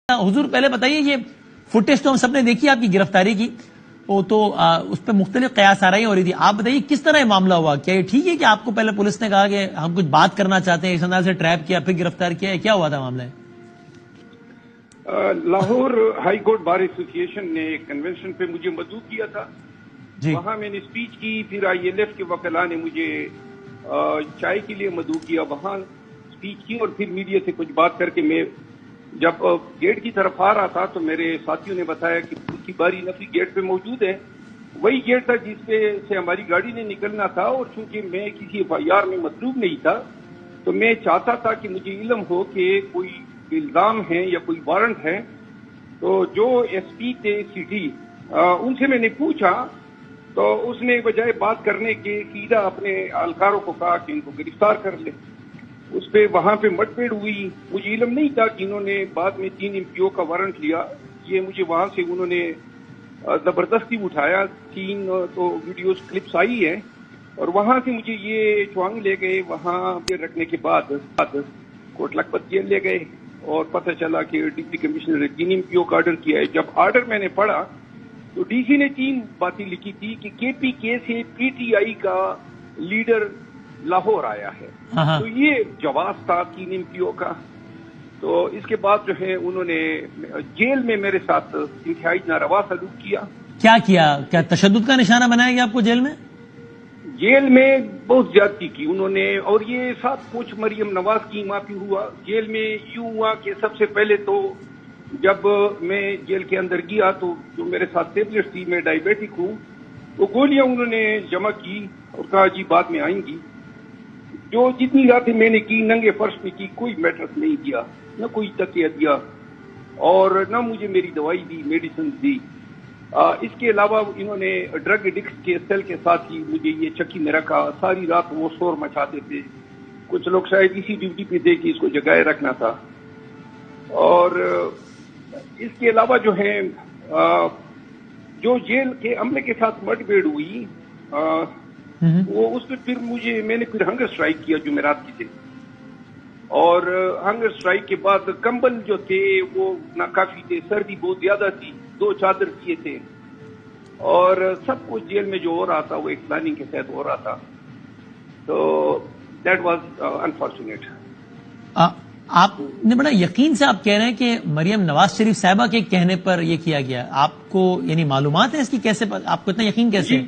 حضور پہلے بتائیے، یہ فوٹیج تو ہم سب نے دیکھی آپ کی گرفتاری کی، وہ تو اس پہ مختلف قیاس آرائیاں ہو رہی تھی. آپ بتائیے کس طرح یہ معاملہ ہوا؟ کیا یہ ٹھیک ہے کہ آپ کو پہلے پولیس نے کہا کہ ہم کچھ بات کرنا چاہتے ہیں، اس انداز سے ٹریپ کیا پھر گرفتار کیا ہے؟ کیا ہوا تھا معاملہ؟ لاہور ہائی کورٹ بار ایسوسی ایشن نے ایک کنونشن پہ مجھے مدعو کیا تھا جی. وہاں میں نے اسپیچ کی، پھر ILF کے وکلاء نے مجھے چائے کے لیے مدعو کیا، وہاں اسپیچ کی اور پھر میڈیا سے کچھ بات کر کے میں جب گیٹ کی طرف آ رہا تھا تو میرے ساتھیوں نے بتایا کہ اس کی باری نفری گیٹ پہ موجود ہے. وہی گیٹ تھا جس پہ سے ہماری گاڑی نے نکلنا تھا، اور چونکہ میں کسی FIR میں مطلوب نہیں تھا تو میں چاہتا تھا کہ مجھے علم ہو کہ کوئی الزام ہے یا کوئی وارنٹ ہے. تو جو SP تھے سٹی ان سے میں نے پوچھا تو اس نے بجائے بات کرنے کے سیدھا اپنے اہلکاروں کو کہا کہ ان کو گرفتار کر لے. اس پہ وہاں پہ مٹ پیڑ ہوئی. مجھے علم نہیں تھا کہ انہوں نے بعد میں 3 MPO کا وارنٹ لیا. یہ مجھے وہاں سے انہوں نے زبردستی اٹھایا. 3 تو ویڈیوز کلپس آئی ہے اور وہاں سے مجھے یہ چوانگ لے گئے. وہاں پہ رکھنے کے بعد کوٹ لکھپت جیل لے گئے اور پتہ چلا کہ ڈپٹی کمشنر نے 3 MPO کا آرڈر کیا ہے. جب آرڈر میں نے پڑھا تو DC نے 3 باتیں لکھی تھی کہ KPK سے PTI کا لیڈر لاہور آیا ہے. تو یہ جواز تھا 3 MPO کا. تو اس کے بعد جو ہے انہوں نے جیل میں میرے ساتھ انتہائی ناروا سلوک کیا. کیا تشدد کا نشانہ بنایا گیا آپ کو جیل میں؟ جیل میں بہت زیادتی کی انہوں نے، اور یہ سب کچھ مریم نواز کی ماں پہ ہوا. جیل میں یوں ہوا کہ سب سے پہلے تو جب میں جیل کے اندر گیا تو جو میرے ساتھ ٹیبلٹ تھی، میں ڈائبیٹک ہوں، تو گولیاں انہوں نے جمع کی اور کہا جی بعد میں آئیں گی. جو جتنی راتیں میں نے کی ننگے فرش پہ کی، کوئی میٹرس نہیں دیا، نہ کوئی تکیہ دیا اور نہ مجھے میری دوائی دی، میڈیسن دی. اس کے علاوہ انہوں نے ڈرگ ایڈکٹ کے سیل کے ساتھ ہی مجھے یہ چکی میں رکھا. ساری رات وہ شور مچاتے تھے. کچھ لوگ شاید اسی ڈیوٹی پہ تھے کہ اس کو جگائے رکھنا تھا. اور اس کے علاوہ جو ہے جو جیل کے عملے کے ساتھ مٹ بھیڑ ہوئی وہ اس پہ پھر میں نے پھر ہنگر اسٹرائک کیا جمعرات کی دن. اور ہنگر اسٹرائک کے بعد کمبل جو تھے وہ ناکافی تھے، سردی بہت زیادہ تھی، 2 چادر کیے تھے اور سب کچھ جیل میں جو ہو رہا تھا وہ ایک پلاننگ کے تحت ہو رہا تھا. تو دیٹ واز انفارچونیٹ. آپ نے بڑا یقین سے آپ کہہ رہے ہیں کہ مریم نواز شریف صاحبہ کے کہنے پر یہ کیا گیا. آپ کو یعنی معلومات ہے اس کی؟ کیسے آپ کو اتنا یقین کیسے؟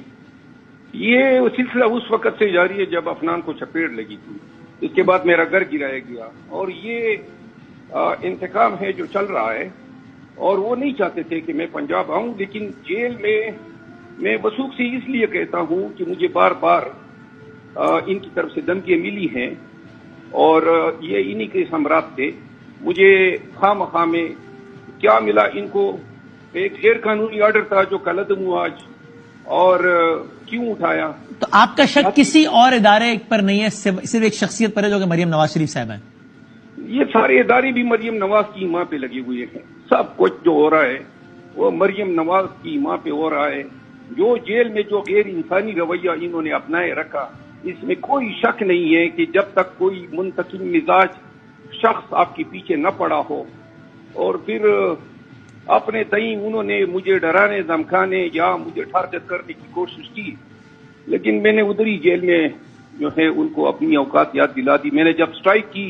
یہ سلسلہ اس وقت سے جاری ہے جب افنان کو چپیڑ لگی تھی. اس کے بعد میرا گھر گرایا گیا اور یہ انتقام ہے جو چل رہا ہے. اور وہ نہیں چاہتے تھے کہ میں پنجاب آؤں، لیکن جیل میں وثوق سے اس لیے کہتا ہوں کہ مجھے بار بار ان کی طرف سے دھمکیاں ملی ہیں اور یہ انہی کے ثمرات تھے. مجھے خواہ مخواہ میں کیا ملا، ان کو ایک غیر قانونی آرڈر تھا جو کالعدم ہوا آج، اور کیوں اٹھایا؟ تو آپ کا شک کسی اور ادارے پر نہیں ہے، صرف ایک شخصیت پر ہے جو کہ مریم نواز شریف صاحب ہیں؟ یہ سارے ادارے بھی مریم نواز کی ماں پہ لگے ہوئے ہیں. سب کچھ جو ہو رہا ہے وہ مریم نواز کی ماں پہ ہو رہا ہے. جو جیل میں جو غیر انسانی رویہ انہوں نے اپنائے رکھا، اس میں کوئی شک نہیں ہے کہ جب تک کوئی منتقم مزاج شخص آپ کے پیچھے نہ پڑا ہو اور پھر اپنے تئیں انہوں نے مجھے ڈرانے دھمکانے یا مجھے ٹارگٹ کرنے کی کوشش کی، لیکن میں نے ادھری جیل میں جو ہے ان کو اپنی اوقات یاد دلا دی. میں نے جب اسٹرائک کی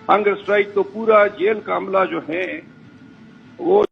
ہنگر اسٹرائک تو پورا جیل کا عملہ جو ہے وہ